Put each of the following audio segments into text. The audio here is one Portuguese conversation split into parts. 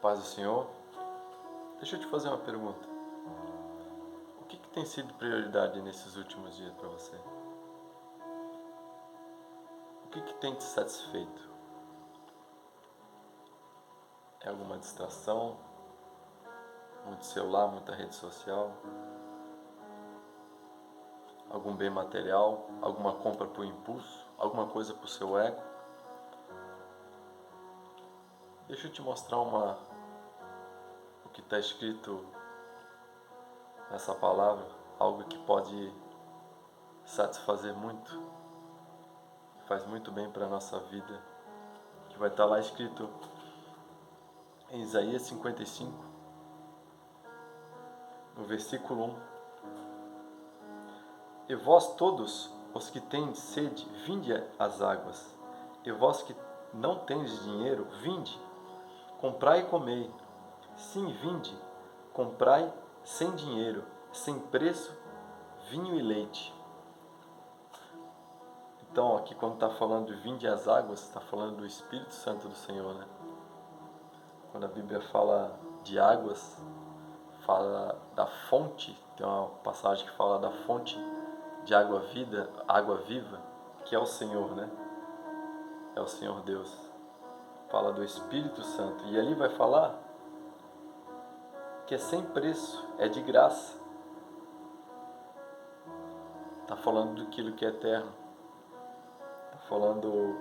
Paz do Senhor. Deixa eu te fazer uma pergunta. O que tem sido prioridade nesses últimos dias para você? O que tem te satisfeito? É alguma distração? Muito celular, muita rede social? Algum bem material? Alguma compra por impulso? Alguma coisa para o seu ego? Deixa eu te mostrar o que está escrito nessa palavra, algo que pode satisfazer muito, faz muito bem para a nossa vida, que vai estar lá escrito em Isaías 55, no versículo 1. E vós todos os que tendes sede, vinde às águas, e vós que não tendes dinheiro, vinde, comprai e comei. Sim, vinde, comprai sem dinheiro, sem preço, vinho e leite. Então, aqui quando está falando de vinde às águas, está falando do Espírito Santo do Senhor, né? Quando a Bíblia fala de águas, fala da fonte, tem uma passagem que fala da fonte de água viva, que é o Senhor, né? É o Senhor Deus. Fala do Espírito Santo. E ali vai falar que é sem preço, é de graça. Está falando daquilo que é eterno. Está falando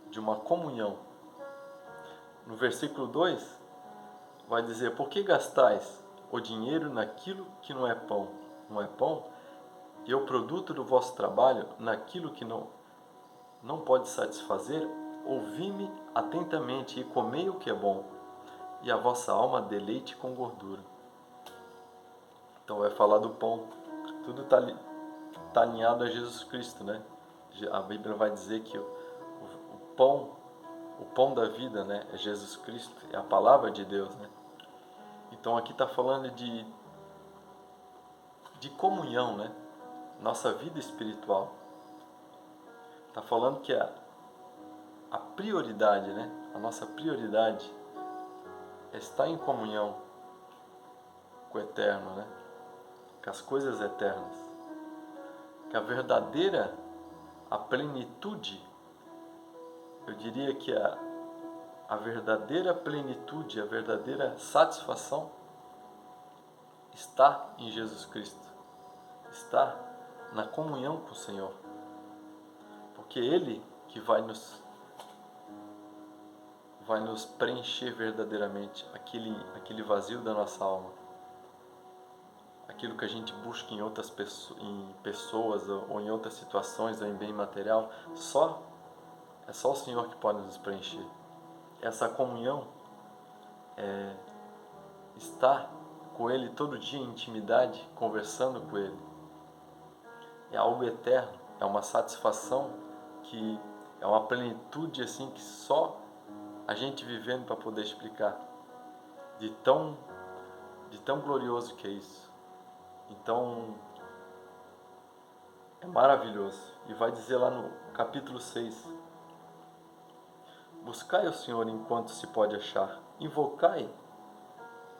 de uma comunhão. No versículo 2, vai dizer: por que gastais o dinheiro naquilo que não é pão? Não é pão? E o produto do vosso trabalho naquilo que não pode satisfazer? Ouvi-me atentamente e comei o que é bom, e a vossa alma deleite com gordura. Então vai falar do pão. Tudo está alinhado a Jesus Cristo, né? A Bíblia vai dizer que o pão da vida, né, é Jesus Cristo, é a palavra de Deus, né? Então aqui está falando de comunhão, né? Nossa vida espiritual. Está falando que a prioridade, né? A nossa prioridade é estar em comunhão com o Eterno, né? Com as coisas eternas. Que a plenitude, eu diria que a verdadeira plenitude, a verdadeira satisfação está em Jesus Cristo. Está na comunhão com o Senhor. Porque Ele que vai nos preencher verdadeiramente aquele vazio da nossa alma. Aquilo que a gente busca em outras pessoas ou em outras situações ou em bem material, é só o Senhor que pode nos preencher. Essa comunhão é estar com Ele todo dia em intimidade, conversando com Ele. É algo eterno, é uma satisfação que é uma plenitude assim que só a gente vivendo para poder explicar de tão glorioso que é isso. Então é maravilhoso. E vai dizer lá no capítulo 6: buscai o Senhor enquanto se pode achar, invocai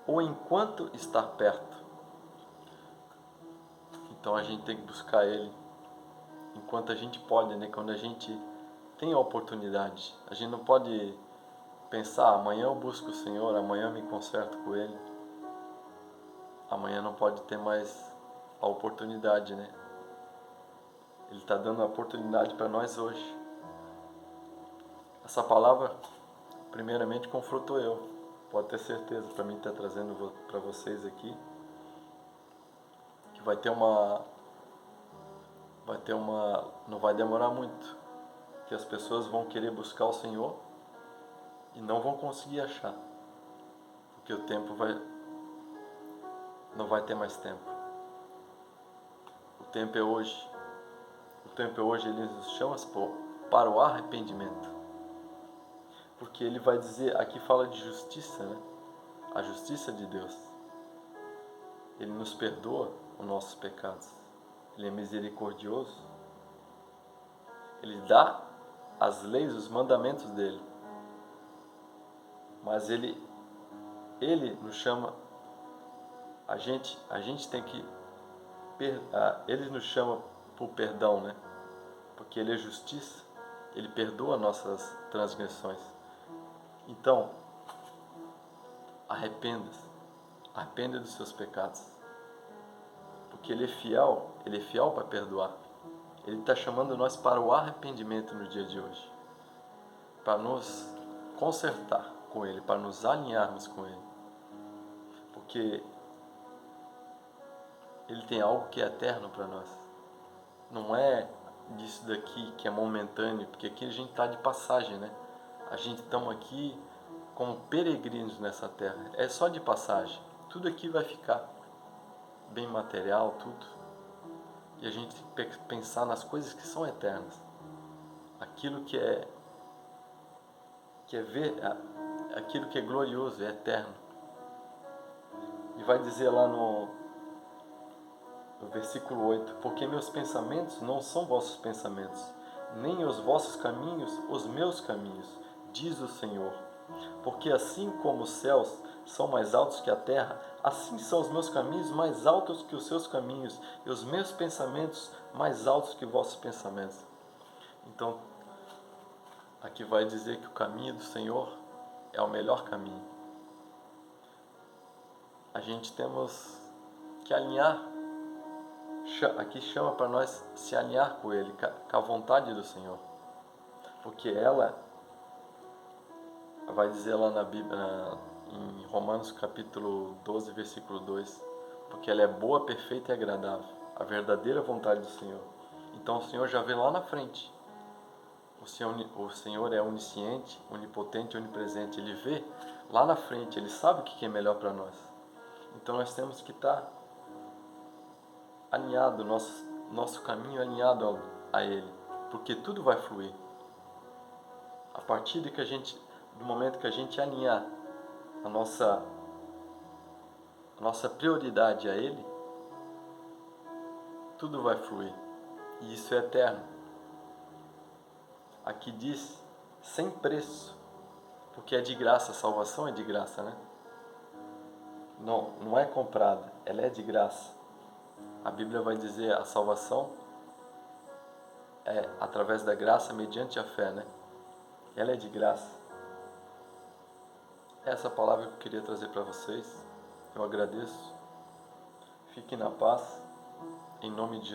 ou enquanto está perto. Então a gente tem que buscar Ele enquanto a gente pode, né? Quando a gente tem a oportunidade. A gente não pode pensar: amanhã eu busco o Senhor, amanhã eu me conserto com Ele. Amanhã não pode ter mais a oportunidade, né? Ele está dando a oportunidade para nós hoje. Essa palavra, primeiramente, confrontou eu. Pode ter certeza, para mim, está trazendo para vocês aqui, que vai ter uma, não vai demorar muito, que as pessoas vão querer buscar o Senhor e não vão conseguir achar, porque o tempo não vai ter mais tempo. O tempo é hoje. O tempo é hoje. Ele nos chama para o arrependimento, porque Ele vai dizer, aqui fala de justiça, né? A justiça de Deus. Ele nos perdoa os nossos pecados. Ele é misericordioso. Ele dá as leis, os mandamentos dele. Mas Ele nos chama, a gente tem que, Ele nos chama por perdão, né? Porque Ele é justiça, Ele perdoa nossas transgressões. Então, arrependa dos seus pecados, porque Ele é fiel para perdoar. Ele está chamando nós para o arrependimento no dia de hoje, para nos consertar com Ele, para nos alinharmos com Ele, porque Ele tem algo que é eterno para nós. Não é disso daqui que é momentâneo, porque aqui a gente está de passagem, né? A gente estamos aqui como peregrinos nessa terra, é só de passagem. Tudo aqui vai ficar bem material, tudo. E a gente tem que pensar nas coisas que são eternas. Aquilo que é aquilo que é glorioso, é eterno. E vai dizer lá no versículo 8: porque meus pensamentos não são vossos pensamentos, nem os vossos caminhos os meus caminhos, diz o Senhor. Porque assim como os céus são mais altos que a terra, assim são os meus caminhos mais altos que os seus caminhos, e os meus pensamentos mais altos que os vossos pensamentos. Então, aqui vai dizer que o caminho do Senhor é o melhor caminho. A gente temos que alinhar, aqui chama para nós se alinhar com Ele, com a vontade do Senhor. Porque ela, vai dizer lá na Bíblia, em Romanos capítulo 12, versículo 2, porque ela é boa, perfeita e agradável, a verdadeira vontade do Senhor. Então o Senhor já vê lá na frente. O Senhor é onisciente, onipotente e onipresente. Ele vê lá na frente, Ele sabe o que é melhor para nós. Então nós temos que estar alinhado, nosso caminho alinhado a Ele, porque tudo vai fluir. A partir do momento que a gente alinhar a nossa prioridade a Ele, tudo vai fluir. E isso é eterno. Aqui diz, sem preço, porque é de graça, a salvação é de graça, né? Não é comprada, ela é de graça. A Bíblia vai dizer a salvação é através da graça mediante a fé, né? Ela é de graça. Essa palavra que eu queria trazer para vocês. Eu agradeço. Fiquem na paz, em nome de Jesus.